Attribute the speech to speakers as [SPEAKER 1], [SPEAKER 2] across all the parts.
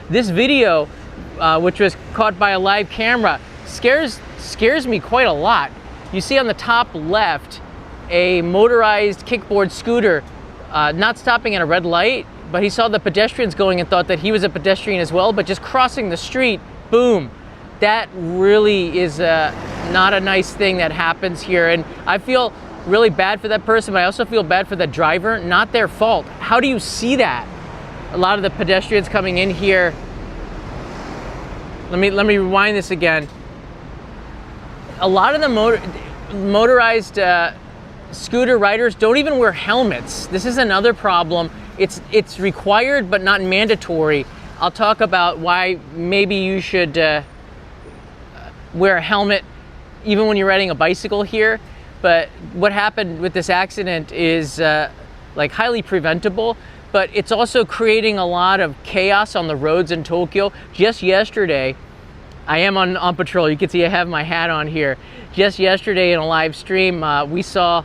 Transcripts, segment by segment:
[SPEAKER 1] This video, which was caught by a live camera, scares me quite a lot. You see on the top left a motorized kickboard scooter not stopping at a red light, but he saw the pedestrians going and thought that he was a pedestrian as well, but just crossing the street, boom. That really is not a nice thing that happens here. And I feel really bad for that person, but I also feel bad for the driver. Not their fault. How do you see that? A lot of the pedestrians coming in here. Let me rewind this again. A lot of the motorized scooter riders don't even wear helmets. This is another problem. It's required but not mandatory. I'll talk about why maybe you should wear a helmet even when you're riding a bicycle here. But what happened with this accident is like highly preventable, but it's also creating a lot of chaos on the roads in Tokyo. Just yesterday, I am on patrol. You can see I have my hat on here. Just yesterday in a live stream, we saw,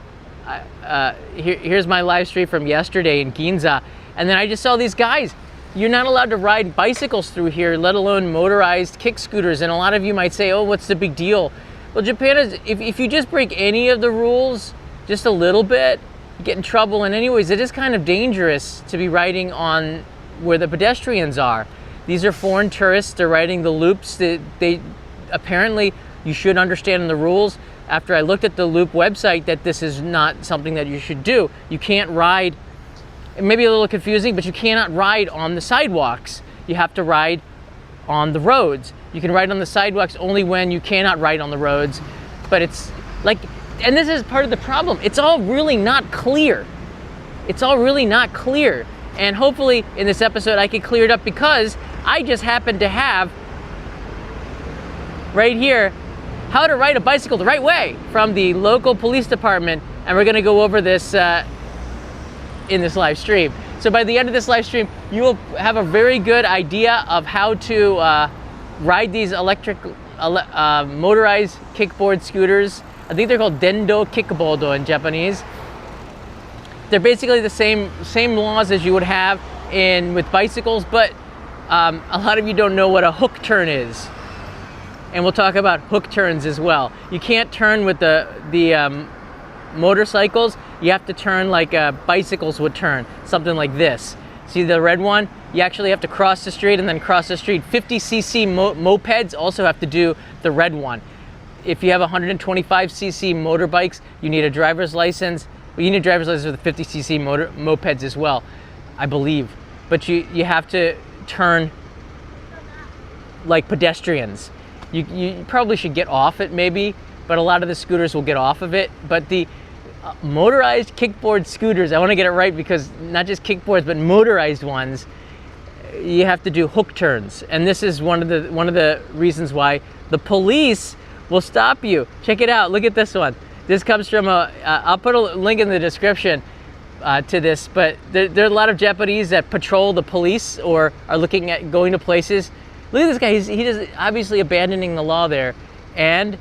[SPEAKER 1] here's my live stream from yesterday in Ginza. And then I just saw these guys. You're not allowed to ride bicycles through here, let alone motorized kick scooters. And a lot of you might say, oh, what's the big deal? Well, Japan is, if you just break any of the rules, just a little bit, you get in trouble. And anyways, it is kind of dangerous to be riding on where the pedestrians are. These are foreign tourists. They're riding the loops. They apparently, you should understand the rules. After I looked at the Loop website, that this is not something that you should do. You can't ride. It may be a little confusing, but you cannot ride on the sidewalks. You have to ride on the roads. You can ride on the sidewalks only when you cannot ride on the roads. But it's like, and this is part of the problem. It's all really not clear. It's all really not clear. And hopefully in this episode I can clear it up, because I just happen to have right here how to ride a bicycle the right way from the local police department. And we're gonna go over this in this live stream. So by the end of this live stream, you will have a very good idea of how to ride these electric motorized kickboard scooters. I think they're called Dendo Kickboard in Japanese. They're basically the same laws as you would have with bicycles, but a lot of you don't know what a hook turn is. And we'll talk about hook turns as well. You can't turn with the motorcycles. You have to turn like bicycles would turn, something like this. See the red one? You actually have to cross the street and then cross the street. 50cc mopeds also have to do the red one. If you have 125cc motorbikes, you need a driver's license. Well, you need a driver's license for the 50cc mopeds as well, I believe. But you have to turn like pedestrians. You probably should get off it maybe, but a lot of the scooters will get off of it. But the motorized kickboard scooters, I want to get it right, because not just kickboards, but motorized ones, you have to do hook turns. And this is one of the reasons why the police will stop you. Check it out. Look at this one. This comes from I'll put a link in the description to this, but there are a lot of Japanese that patrol the police or are looking at going to places. Look at this guy. He's obviously abandoning the law there, and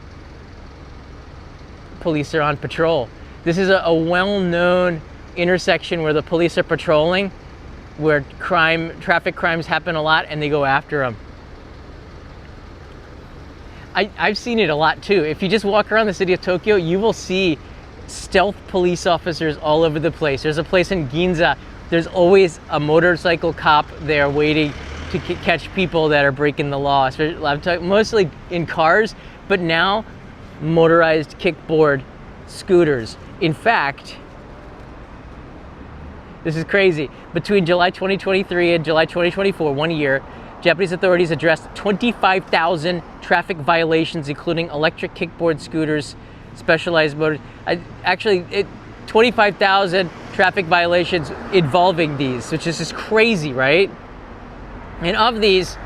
[SPEAKER 1] police are on patrol. This is a well-known intersection where the police are patrolling, where traffic crimes happen a lot, and they go after them. I've seen it a lot too. If you just walk around the city of Tokyo, you will see stealth police officers all over the place. There's a place in Ginza. There's always a motorcycle cop there waiting to catch people that are breaking the law. I'm talking mostly in cars, but now motorized kickboard scooters. In fact, this is crazy. Between July 2023 and July 2024, 1 year, Japanese authorities addressed 25,000 traffic violations, including electric kickboard scooters, specialized motors. 25,000 traffic violations involving these, which is just crazy, right? And of these,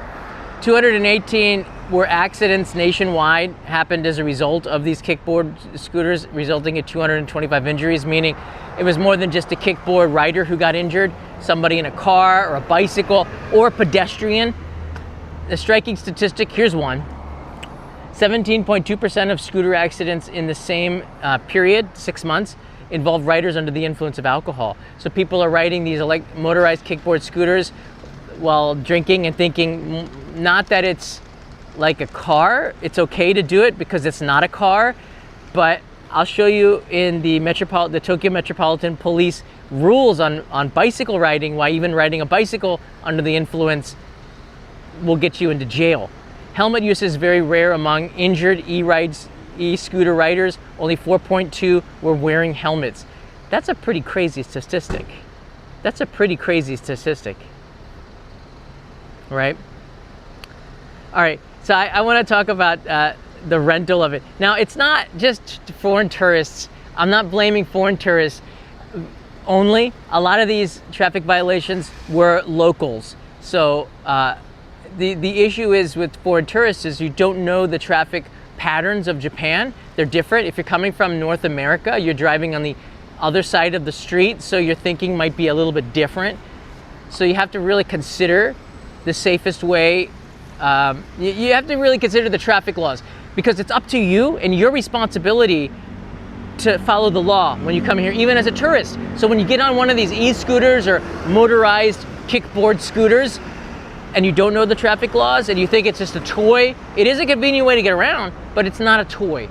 [SPEAKER 1] 218 were accidents nationwide, happened as a result of these kickboard scooters, resulting in 225 injuries, meaning it was more than just a kickboard rider who got injured, somebody in a car or a bicycle or a pedestrian. The striking statistic, here's one. 17.2% of scooter accidents in the same period, 6 months, involved riders under the influence of alcohol. So people are riding these motorized kickboard scooters while drinking and thinking not that it's like a car. It's okay to do it because it's not a car, but I'll show you in the Tokyo Metropolitan Police rules on bicycle riding why even riding a bicycle under the influence will get you into jail. Helmet use is very rare among injured e-scooter riders. Only 4.2 were wearing helmets. That's a pretty crazy statistic. That's a pretty crazy statistic, right? All right, so I want to talk about the rental of it. Now, it's not just foreign tourists. I'm not blaming foreign tourists only. A lot of these traffic violations were locals. So the issue is with foreign tourists is you don't know the traffic patterns of Japan. They're different. If you're coming from North America, you're driving on the other side of the street, so your thinking might be a little bit different. So you have to really consider the safest way. You have to really consider the traffic laws, because it's up to you and your responsibility to follow the law when you come here, even as a tourist. So when you get on one of these e-scooters or motorized kickboard scooters and you don't know the traffic laws and you think it's just a toy, it is a convenient way to get around, but it's not a toy.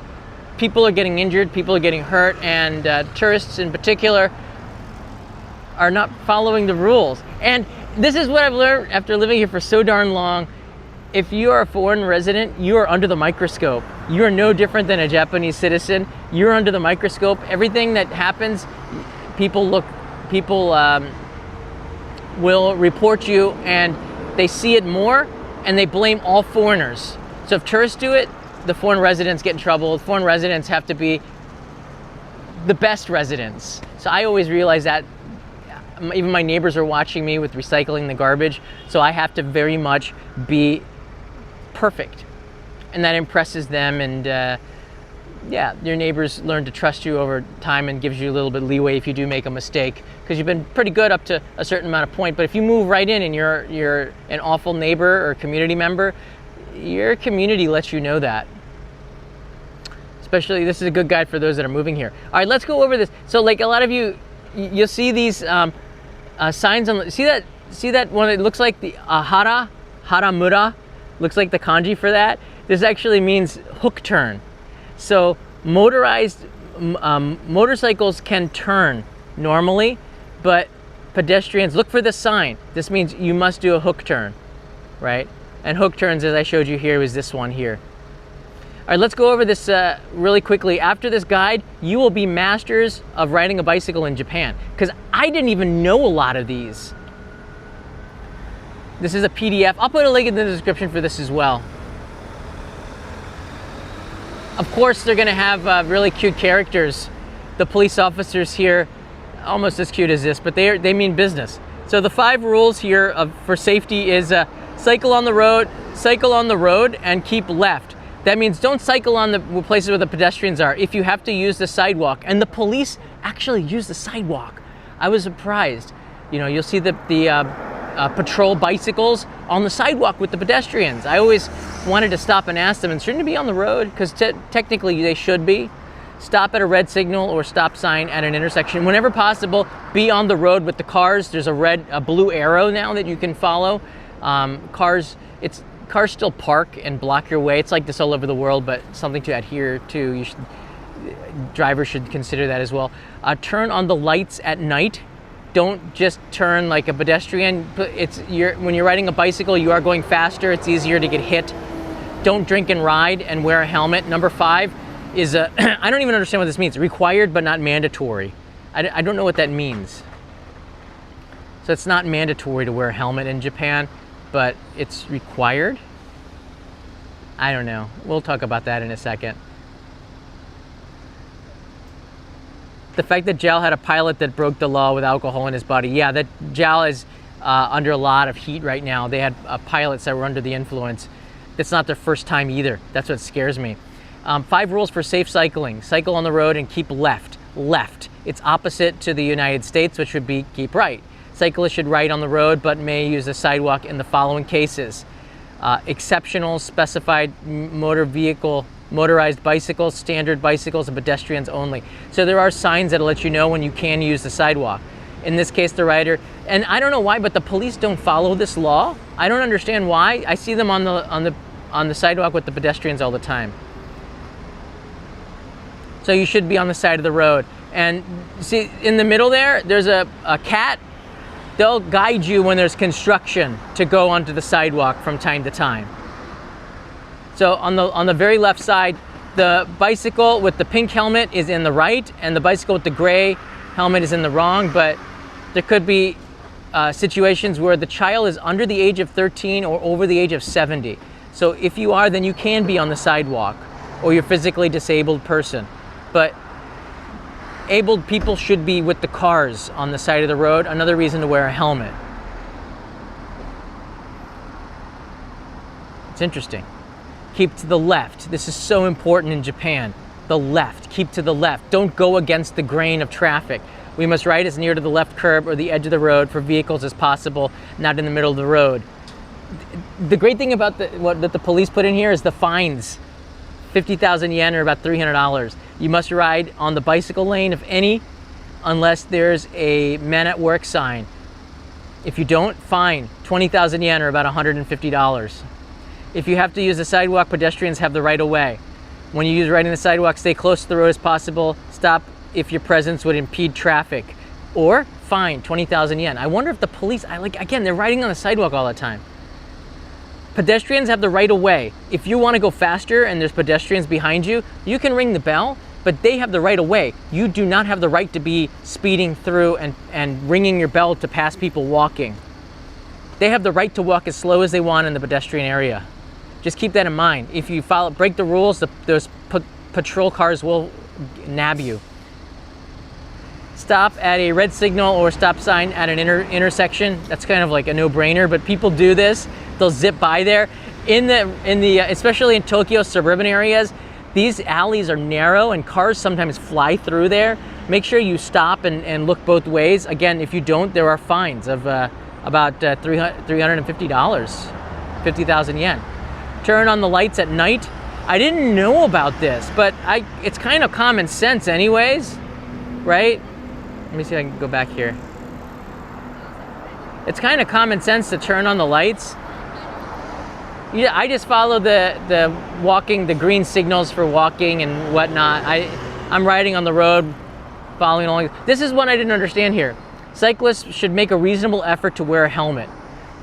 [SPEAKER 1] People are getting injured, people are getting hurt, and tourists in particular are not following the rules. And this is what I've learned after living here for so darn long. If you are a foreign resident, you are under the microscope. You are no different than a Japanese citizen. You're under the microscope. Everything that happens, people will report you, and they see it more, and they blame all foreigners. So if tourists do it, the foreign residents get in trouble. The foreign residents have to be the best residents. So I always realize that. Even my neighbors are watching me with recycling the garbage, so I have to very much be perfect, and that impresses them. And yeah, your neighbors learn to trust you over time and gives you a little bit of leeway if you do make a mistake, because you've been pretty good up to a certain amount of point. But if you move right in and you're an awful neighbor or community member, your community lets you know that. Especially, this is a good guide for those that are moving here. All right, let's go over this. So like a lot of you'll see these signs on. See that one? It looks like the haramura. Looks like the kanji for that. This actually means hook turn. So motorized motorcycles can turn normally, but pedestrians, look for this sign. This means you must do a hook turn, right? And hook turns, as I showed you here, is this one here. All right, let's go over this really quickly. After this guide, you will be masters of riding a bicycle in Japan, because I didn't even know a lot of these. This is a PDF. I'll put a link in the description for this as well. Of course, they're gonna have really cute characters. The police officers here, almost as cute as this, but they mean business. So the 5 rules here for safety is cycle on the road, and keep left. That means don't cycle on the places where the pedestrians are. If you have to use the sidewalk, and the police actually use the sidewalk. I was surprised. You know, you'll see the patrol bicycles on the sidewalk with the pedestrians. I always wanted to stop and ask them, and shouldn't it be on the road? Because technically they should be. Stop at a red signal or stop sign at an intersection. Whenever possible, be on the road with the cars. There's a blue arrow now that you can follow. Cars still park and block your way. It's like this all over the world, but something to adhere to. Drivers should consider that as well. Turn on the lights at night. Don't just turn like a pedestrian. When you're riding a bicycle, you are going faster. It's easier to get hit. Don't drink and ride, and wear a helmet. Number 5 is I don't even understand what this means. Required but not mandatory. I don't know what that means. So it's not mandatory to wear a helmet in Japan, but it's required? I don't know. We'll talk about that in a second. The fact that JAL had a pilot that broke the law with alcohol in his body. Yeah, that JAL is under a lot of heat right now. They had pilots that were under the influence. It's not their first time either. That's what scares me. 5 rules for safe cycling. Cycle on the road and keep left. Left. It's opposite to the United States, which would be keep right. Cyclists should ride on the road, but may use the sidewalk in the following cases. Exceptional, specified motorized bicycles, standard bicycles, and pedestrians only. So there are signs that'll let you know when you can use the sidewalk. In this case, the rider And I don't know why, but the police don't follow this law. I don't understand why. I see them on the sidewalk with the pedestrians all the time. So you should be on the side of the road. And see, in the middle there's a cat. They'll guide you when there's construction to go onto the sidewalk from time to time. So on the very left side, the bicycle with the pink helmet is in the right, and the bicycle with the gray helmet is in the wrong. But there could be situations where the child is under the age of 13 or over the age of 70. So if you are, then you can be on the sidewalk, or you're a physically disabled person. But abled people should be with the cars on the side of the road. Another reason to wear a helmet. It's interesting. Keep to the left. This is so important in Japan. The left. Keep to the left. Don't go against the grain of traffic. We must ride as near to the left curb or the edge of the road for vehicles as possible, not in the middle of the road. The great thing about what the police put in here is the fines. 50,000 yen, or about $300. You must ride on the bicycle lane, if any, unless there's a men at work sign. If you don't, fine. 20,000 yen, or about $150. If you have to use the sidewalk, pedestrians have the right of way. When you use riding the sidewalk, stay close to the road as possible. Stop if your presence would impede traffic. Or fine, 20,000 yen. I wonder if the police, again, they're riding on the sidewalk all the time. Pedestrians have the right of way. If you want to go faster and there's pedestrians behind you, you can ring the bell, but they have the right of way. You do not have the right to be speeding through and ringing your bell to pass people walking. They have the right to walk as slow as they want in the pedestrian area. Just keep that in mind. If you break the rules, those patrol cars will nab you. Stop at a red signal or stop sign at an intersection. That's kind of like a no-brainer, but people do this. They'll zip by there. Especially in Tokyo suburban areas, these alleys are narrow and cars sometimes fly through there. Make sure you stop and look both ways. Again, if you don't, there are fines of about $350, 50,000 yen. Turn on the lights at night. I didn't know about this, but it's kind of common sense anyways, right? Let me see if I can go back here. It's kind of common sense to turn on the lights. Yeah, I just follow the green signals for walking and whatnot. I'm riding on the road, following along. This is what I didn't understand here. Cyclists should make a reasonable effort to wear a helmet.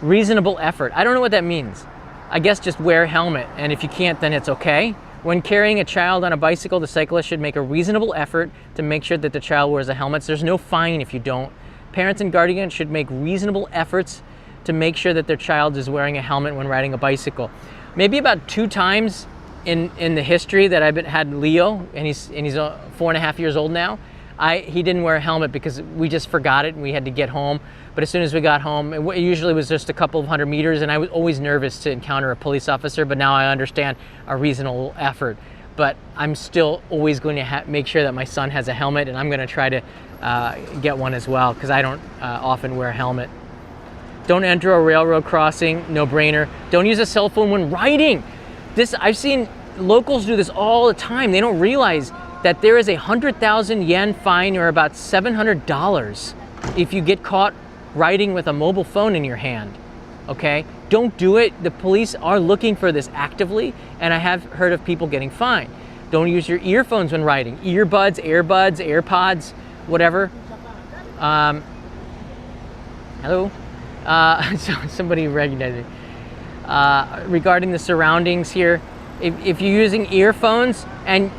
[SPEAKER 1] Reasonable effort. I don't know what that means. I guess just wear a helmet, and if you can't, then it's okay. When carrying a child on a bicycle, the cyclist should make a reasonable effort to make sure that the child wears a helmet. There's no fine if you don't. Parents and guardians should make reasonable efforts to make sure that their child is wearing a helmet when riding a bicycle. Maybe about 2 times in the history that I've had Leo, and he's 4.5 years old now, he didn't wear a helmet because we just forgot it and we had to get home. But as soon as we got home, it usually was just a couple of 100 meters, and I was always nervous to encounter a police officer, but now I understand a reasonable effort. But I'm still always going to make sure that my son has a helmet, and I'm going to try to get one as well, because I don't often wear a helmet. Don't enter a railroad crossing, no brainer. Don't use a cell phone when riding. I've seen locals do this all the time. They don't realize that there is a 100,000 yen fine, or about $700, if you get caught riding with a mobile phone in your hand. Okay? Don't do it. The police are looking for this actively, and I have heard of people getting fined. Don't use your earphones when riding. Earbuds, AirPods, whatever. Hello? So somebody recognized me. Regarding the surroundings here, if you're using earphones and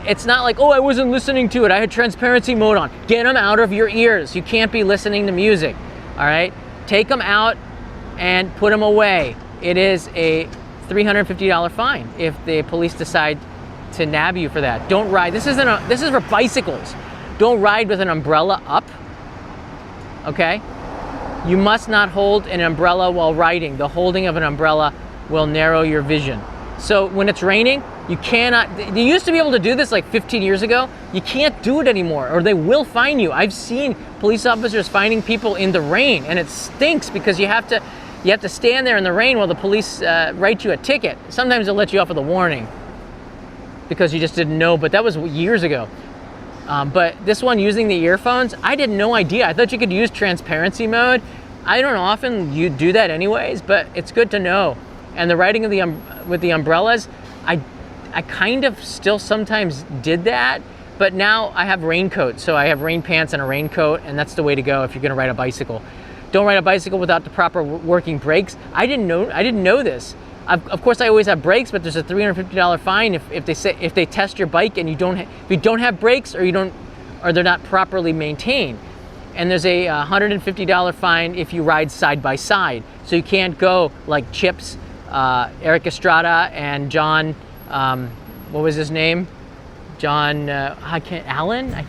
[SPEAKER 1] it's not like, oh, I wasn't listening to it, I had transparency mode on. Get them out of your ears. You can't be listening to music, all right? Take them out and put them away. It is a $350 fine if the police decide to nab you for that. Don't ride. This is for bicycles. Don't ride with an umbrella up, okay? You must not hold an umbrella while riding. The holding of an umbrella will narrow your vision. So when it's raining, you cannot, you used to be able to do this like 15 years ago. You can't do it anymore, or they will fine you. I've seen police officers fining people in the rain, and it stinks because you have to stand there in the rain while the police write you a ticket. Sometimes they'll let you off with a warning because you just didn't know, but that was years ago. But this one using the earphones, I had no idea. I thought you could use transparency mode. I don't often you do that anyways, but it's good to know. And the riding of with the umbrellas, I kind of still sometimes did that, but now I have raincoat. So I have rain pants and a raincoat, and that's the way to go if you're gonna ride a bicycle. Don't ride a bicycle without the proper working brakes. I didn't know this. Of course, I always have brakes, but there's a $350 fine if they test your bike and if you don't have brakes or they're not properly maintained. And there's a $150 fine if you ride side by side. So you can't go like Chips, Eric Estrada, and John. What was his name? John Allen. I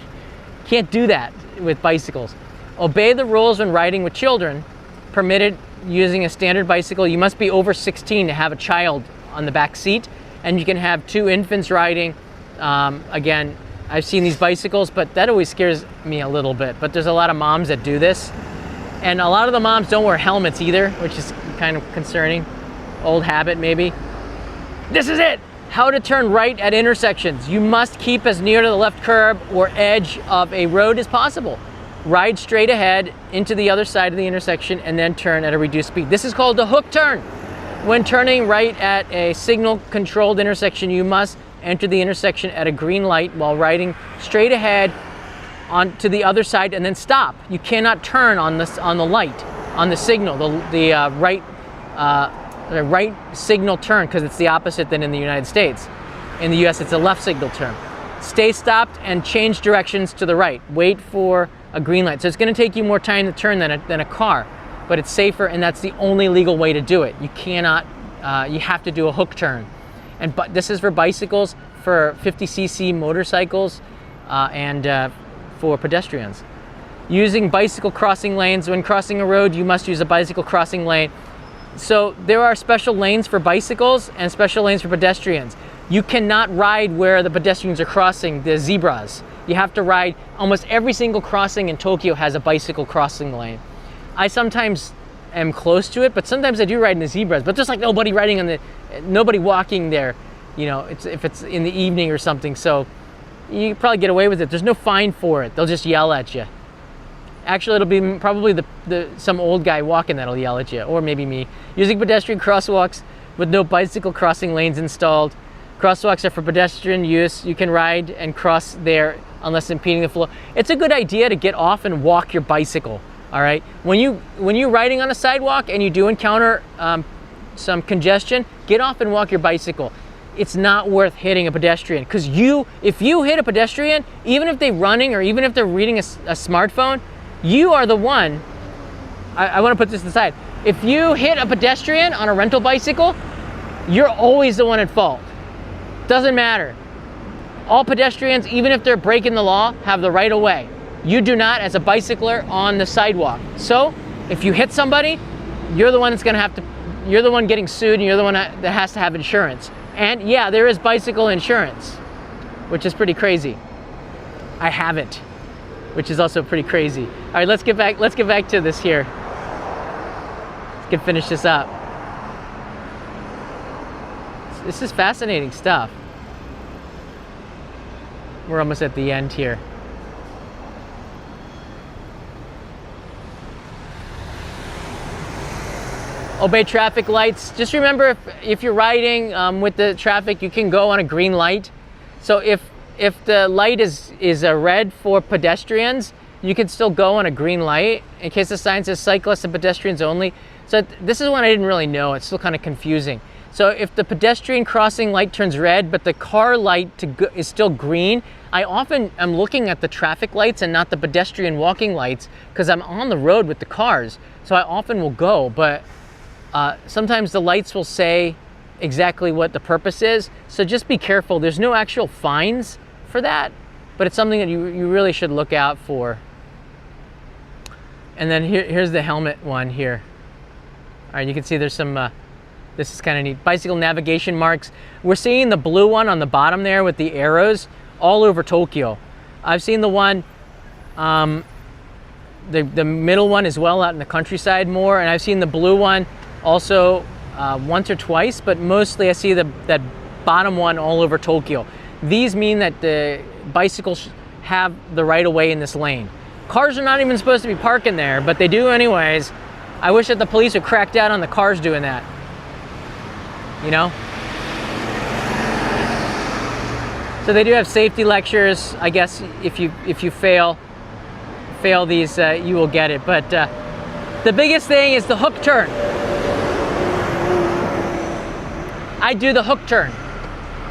[SPEAKER 1] can't do that with bicycles. Obey the rules when riding with children. Permitted using a standard bicycle. You must be over 16 to have a child on the back seat, and you can have 2 infants riding. Again, I've seen these bicycles, but that always scares me a little bit. But there's a lot of moms that do this, and a lot of the moms don't wear helmets either, which is kind of concerning. Old habit, maybe. This is it. How to turn right at intersections. You must keep as near to the left curb or edge of a road as possible. Ride straight ahead into the other side of the intersection and then turn at a reduced speed. This is called the hook turn. When turning right at a signal-controlled intersection, you must enter the intersection at a green light while riding straight ahead to the other side and then stop. You cannot turn on the light, on the signal, the right signal turn, because it's the opposite than in the United States. In the US, it's a left signal turn. Stay stopped and change directions to the right. Wait for a green light. So it's going to take you more time to turn than a car, but it's safer, and that's the only legal way to do it. You cannot, you have to do a hook turn. But this is for bicycles, for 50cc motorcycles, and for pedestrians. Using bicycle crossing lanes. When crossing a road, you must use a bicycle crossing lane. So there are special lanes for bicycles and special lanes for pedestrians. You cannot ride where the pedestrians are crossing, the zebras. You have to ride, almost every single crossing in Tokyo has a bicycle crossing lane. I sometimes am close to it, but sometimes I do ride in the zebras, but there's like nobody walking there, you know, if it's in the evening or something, so you probably get away with it. There's no fine for it. They'll just yell at you. Actually, it'll be probably some old guy walking that'll yell at you, or maybe me. Using pedestrian crosswalks with no bicycle crossing lanes installed. Crosswalks are for pedestrian use. You can ride and cross there unless impeding the flow. It's a good idea to get off and walk your bicycle, all right? When you're riding on a sidewalk and you do encounter some congestion, get off and walk your bicycle. It's not worth hitting a pedestrian, because if you hit a pedestrian, even if they're running or even if they're reading a smartphone, you are the one. I want to put this aside. If you hit a pedestrian on a rental bicycle, you're always the one at fault. Doesn't matter. All pedestrians, even if they're breaking the law, have the right of way. You do not, as a bicycler on the sidewalk. So if you hit somebody, you're the one that's gonna you're the one getting sued, and you're the one that has to have insurance. And yeah, there is bicycle insurance, which is pretty crazy. I have it, which is also pretty crazy. All right, let's get back to this here. Let's finish this up. This is fascinating stuff. We're almost at the end here. Obey traffic lights. Just remember, if you're riding with the traffic, you can go on a green light. So if the light is a red for pedestrians, you can still go on a green light in case the sign says cyclists and pedestrians only. So this is one I didn't really know. It's still kind of confusing. So if the pedestrian crossing light turns red, but the car light is still green, I often am looking at the traffic lights and not the pedestrian walking lights, because I'm on the road with the cars. So I often will go, but sometimes the lights will say exactly what the purpose is. So just be careful. There's no actual fines for that, but it's something that you really should look out for. And then here's the helmet one here. All right, you can see there's some, this is kind of neat. Bicycle navigation marks. We're seeing the blue one on the bottom there with the arrows all over Tokyo. I've seen the one, the middle one as well out in the countryside more, and I've seen the blue one also once or twice, but mostly I see that bottom one all over Tokyo. These mean that the bicycles have the right of way in this lane. Cars are not even supposed to be parking there, but they do anyways. I wish that the police would crack down on the cars doing that. You know? So they do have safety lectures. I guess if you fail these, you will get it. But the biggest thing is the hook turn. I do the hook turn.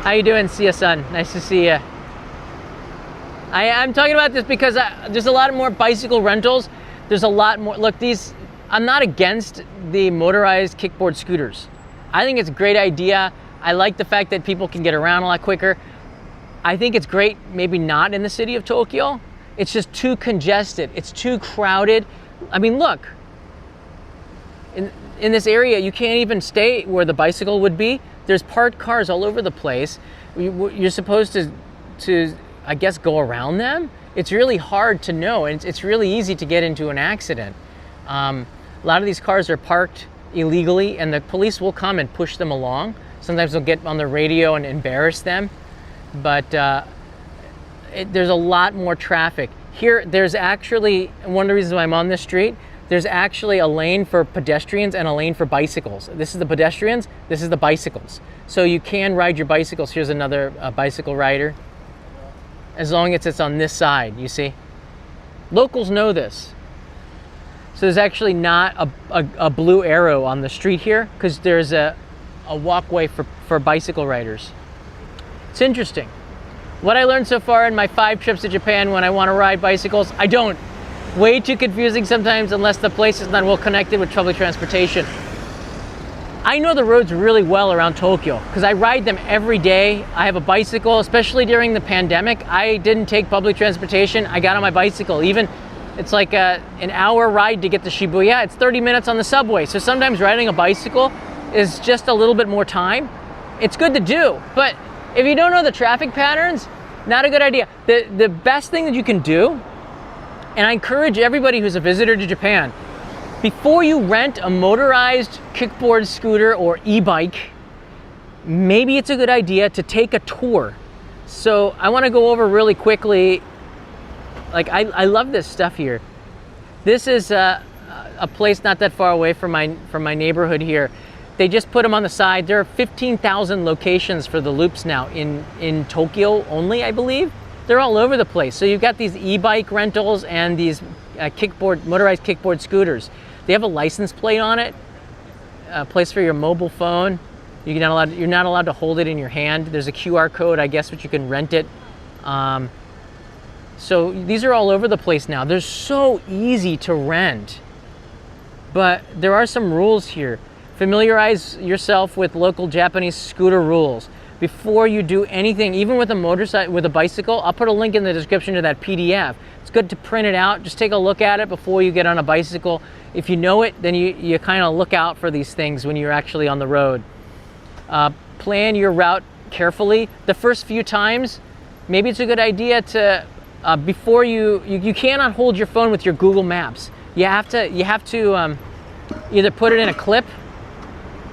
[SPEAKER 1] How you doing, see ya, son? Nice to see you. I'm talking about this because there's a lot more bicycle rentals. There's a lot more. Look, I'm not against the motorized kickboard scooters. I think it's a great idea. I like the fact that people can get around a lot quicker. I think it's great, maybe not in the city of Tokyo. It's just too congested. It's too crowded. I mean, look, in this area, you can't even stay where the bicycle would be. There's parked cars all over the place. You're supposed to, I guess, go around them. It's really hard to know, and it's really easy to get into an accident. A lot of these cars are parked illegally, and the police will come and push them along. Sometimes they'll get on the radio and embarrass them, but there's a lot more traffic. Here, there's actually, one of the reasons why I'm on this street, there's actually a lane for pedestrians and a lane for bicycles. This is the pedestrians, this is the bicycles. So you can ride your bicycles. Here's another bicycle rider. As long as it's on this side, you see? Locals know this. So there's actually not a blue arrow on the street here because there's a walkway for bicycle riders. It's interesting. What I learned so far in my 5 trips to Japan when I want to ride bicycles, I don't. Way too confusing sometimes unless the place is not well connected with public transportation. I know the roads really well around Tokyo because I ride them every day. I have a bicycle, especially during the pandemic. I didn't take public transportation. I got on my bicycle. Even it's like an hour ride to get to Shibuya. It's 30 minutes on the subway. So sometimes riding a bicycle is just a little bit more time. It's good to do, but if you don't know the traffic patterns, not a good idea. The best thing that you can do, and I encourage everybody who's a visitor to Japan, before you rent a motorized kickboard scooter or e-bike, maybe it's a good idea to take a tour. So I want to go over really quickly. Like I love this stuff here. This is a place not that far away from my neighborhood here. They just put them on the side. There are 15,000 locations for the loops now in Tokyo only, I believe. They're all over the place. So you've got these e-bike rentals and these motorized kickboard scooters. They have a license plate on it, a place for your mobile phone. You're not allowed to hold it in your hand. There's a QR code, I guess, which you can rent it. So these are all over the place now. They're so easy to rent. But there are some rules here. Familiarize yourself with local Japanese scooter rules. Before you do anything, even with a bicycle, I'll put a link in the description to that PDF. It's good to print it out. Just take a look at it before you get on a bicycle. If you know it, then you kind of look out for these things when you're actually on the road. Plan your route carefully. The first few times, maybe it's a good idea to, before you cannot hold your phone with your Google Maps. You have to either put it in a clip,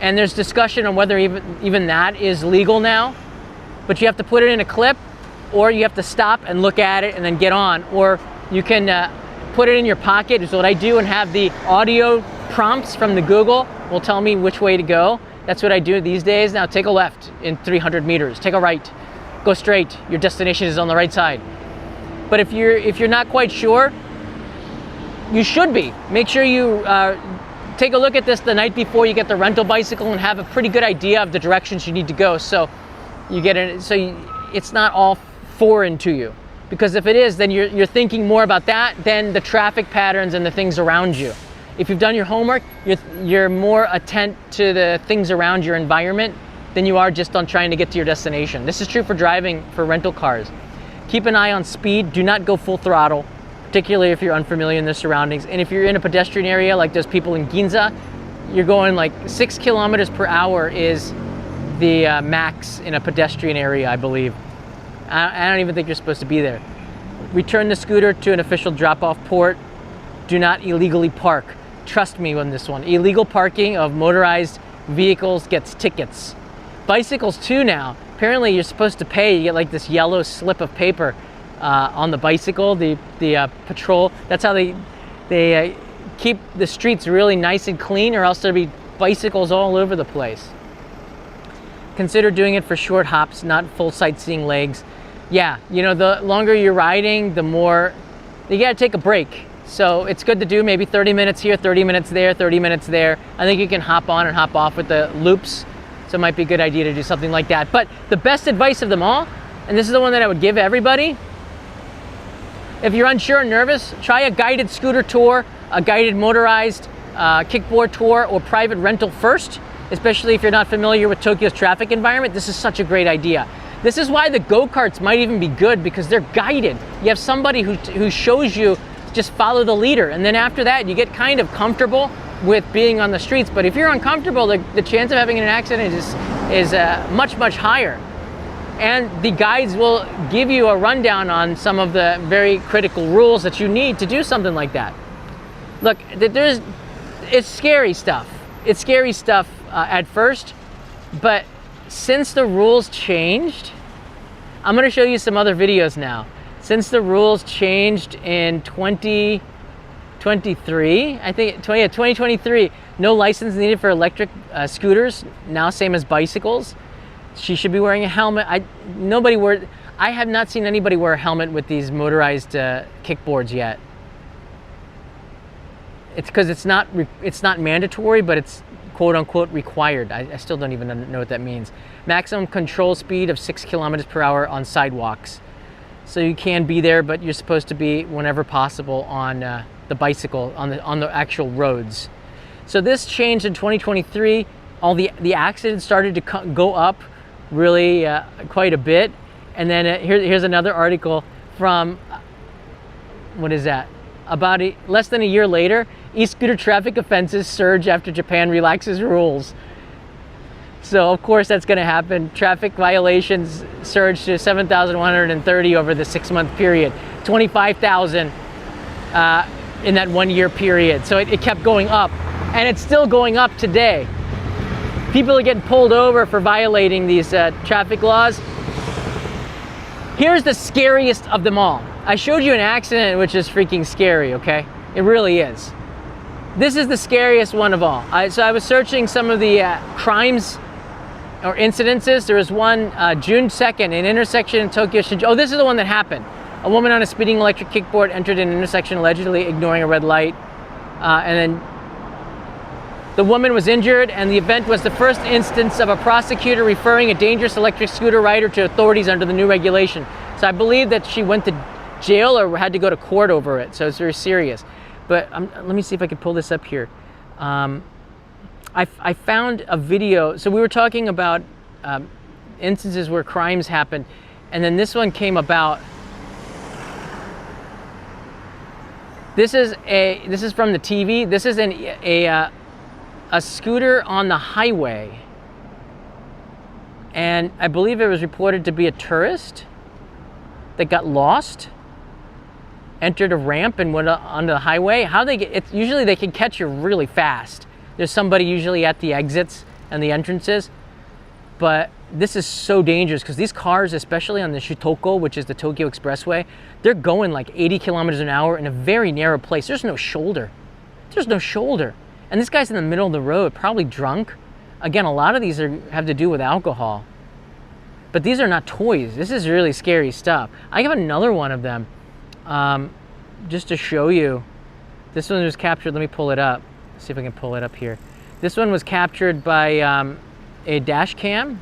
[SPEAKER 1] and there's discussion on whether even that is legal now, but you have to put it in a clip, or you have to stop and look at it and then get on, or you can put it in your pocket, is what I do, and have the audio prompts from the Google will tell me which way to go. That's what I do these days. Now take a left in 300 meters, take a right, go straight, your destination is on the right side. But if you're not quite sure, you should be. Make sure you take a look at this the night before you get the rental bicycle and have a pretty good idea of the directions you need to go, so you get it. So it's not all foreign to you. Because if it is, then you're thinking more about that than the traffic patterns and the things around you. If you've done your homework, you're more attent to the things around your environment than you are just on trying to get to your destination. This is true for driving for rental cars. Keep an eye on speed. Do not go full throttle, particularly if you're unfamiliar in the surroundings. And if you're in a pedestrian area like those people in Ginza, you're going like 6 kilometers per hour is the max in a pedestrian area, I believe. I don't even think you're supposed to be there. Return the scooter to an official drop-off port. Do not illegally park. Trust me on this one. Illegal parking of motorized vehicles gets tickets. Bicycles too now. Apparently you're supposed to pay. You get like this yellow slip of paper on the bicycle, the patrol. That's how they keep the streets really nice and clean, or else there'll be bicycles all over the place. Consider doing it for short hops, not full sightseeing legs. Yeah, you know, the longer you're riding, the more you gotta take a break. So it's good to do maybe 30 minutes here, 30 minutes there, 30 minutes there. I think you can hop on and hop off with the loops. So it might be a good idea to do something like that. But the best advice of them all, and this is the one that I would give everybody, if you're unsure and nervous, try a guided scooter tour, a guided motorized kickboard tour, or private rental first, especially if you're not familiar with Tokyo's traffic environment. This is such a great idea. This is why the go-karts might even be good, because they're guided. You have somebody who shows you, just follow the leader, and then after that you get kind of comfortable with being on the streets. But if you're uncomfortable, the chance of having an accident is much, much higher. And the guides will give you a rundown on some of the very critical rules that you need to do something like that. Look, it's scary stuff. It's scary stuff at first, but since the rules changed, I'm going to show you some other videos now. Since the rules changed in 2023, I think, 2023, no license needed for electric scooters, now same as bicycles. She should be wearing a helmet. I have not seen anybody wear a helmet with these motorized kickboards yet. It's because it's not mandatory, but it's quote unquote required. I still don't even know what that means. Maximum control speed of 6 kilometers per hour on sidewalks. So you can be there, but you're supposed to be whenever possible on the bicycle, on the actual roads. So this changed in 2023. All the accidents started to go up really quite a bit. And then here's another article from, what is that? About less than a year later, e-scooter traffic offenses surge after Japan relaxes rules. So of course that's going to happen. Traffic violations surged to 7,130 over the 6-month period, 25,000 in that 1 year period. So it kept going up, and it's still going up today. People are getting pulled over for violating these traffic laws. Here's the scariest of them all. I showed you an accident, which is freaking scary, okay? It really is. This is the scariest one of all. So I was searching some of the crimes or incidences. There was one June 2nd, an intersection in Tokyo, Shinjuku. Oh, this is the one that happened. A woman on a speeding electric kickboard entered an intersection allegedly ignoring a red light. And then the woman was injured, and the event was the first instance of a prosecutor referring a dangerous electric scooter rider to authorities under the new regulation. So I believe that she went to jail or had to go to court over it. So it's very serious. But let me see if I can pull this up here. I found a video. So we were talking about instances where crimes happened, and then this one came about. This is from the TV. This is a scooter on the highway, and I believe it was reported to be a tourist that got lost, entered a ramp and went onto the highway. How they get it? Usually they can catch you really fast. There's somebody usually at the exits and the entrances, but this is so dangerous because these cars, especially on the Shutoko, which is the Tokyo Expressway, they're going like 80 kilometers an hour in a very narrow place. There's no shoulder. There's no shoulder. And this guy's in the middle of the road, probably drunk. Again, a lot of these have to do with alcohol. But these are not toys. This is really scary stuff. I have another one of them just to show you. This one was captured. Let me pull it up. See if I can pull it up here. This one was captured by a dash cam.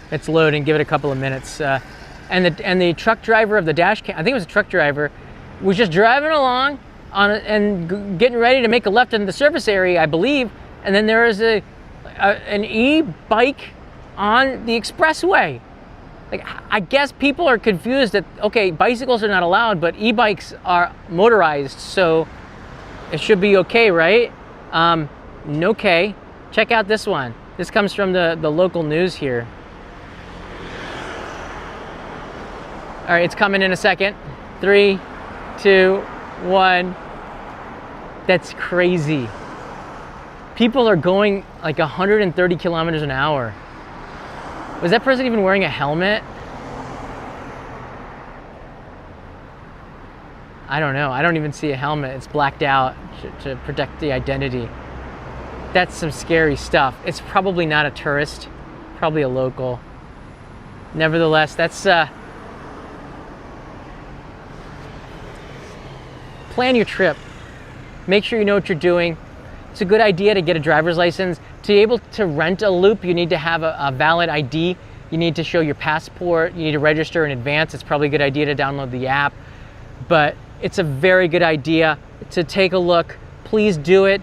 [SPEAKER 1] It's loading. Give it a couple of minutes. And the truck driver of the dash cam, I think it was a truck driver, was just driving along and getting ready to make a left in the surface area, I believe. And then there is an e-bike on the expressway. Like, I guess people are confused that, okay, bicycles are not allowed, but e-bikes are motorized, so it should be okay, right? Okay. Check out this one. This comes from the local news here. All right, it's coming in a second. 3, 2, 1. That's crazy. People are going like 130 kilometers an hour. Was that person even wearing a helmet? I don't know. I don't even see a helmet. It's blacked out to protect the identity. That's some scary stuff. It's probably not a tourist, probably a local. Nevertheless, that's plan your trip. Make sure you know what you're doing. It's a good idea to get a driver's license. To be able to rent a loop, you need to have a valid ID. You need to show your passport. You need to register in advance. It's probably a good idea to download the app. But it's a very good idea to take a look. Please do it.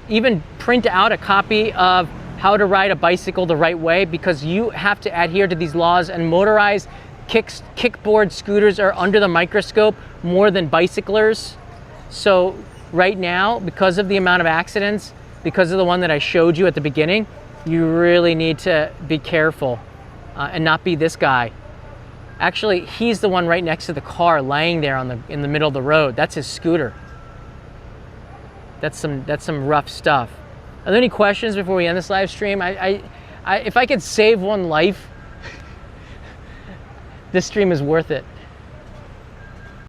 [SPEAKER 1] Even print out a copy of how to ride a bicycle the right way, because you have to adhere to these laws, and motorized kickboard scooters are under the microscope more than bicyclers. So right now, because of the amount of accidents, because of the one that I showed you at the beginning, you really need to be careful and not be this guy. Actually, he's the one right next to the car laying there in the middle of the road. That's his scooter. That's some rough stuff. Are there any questions before we end this live stream? If I could save one life, this stream is worth it.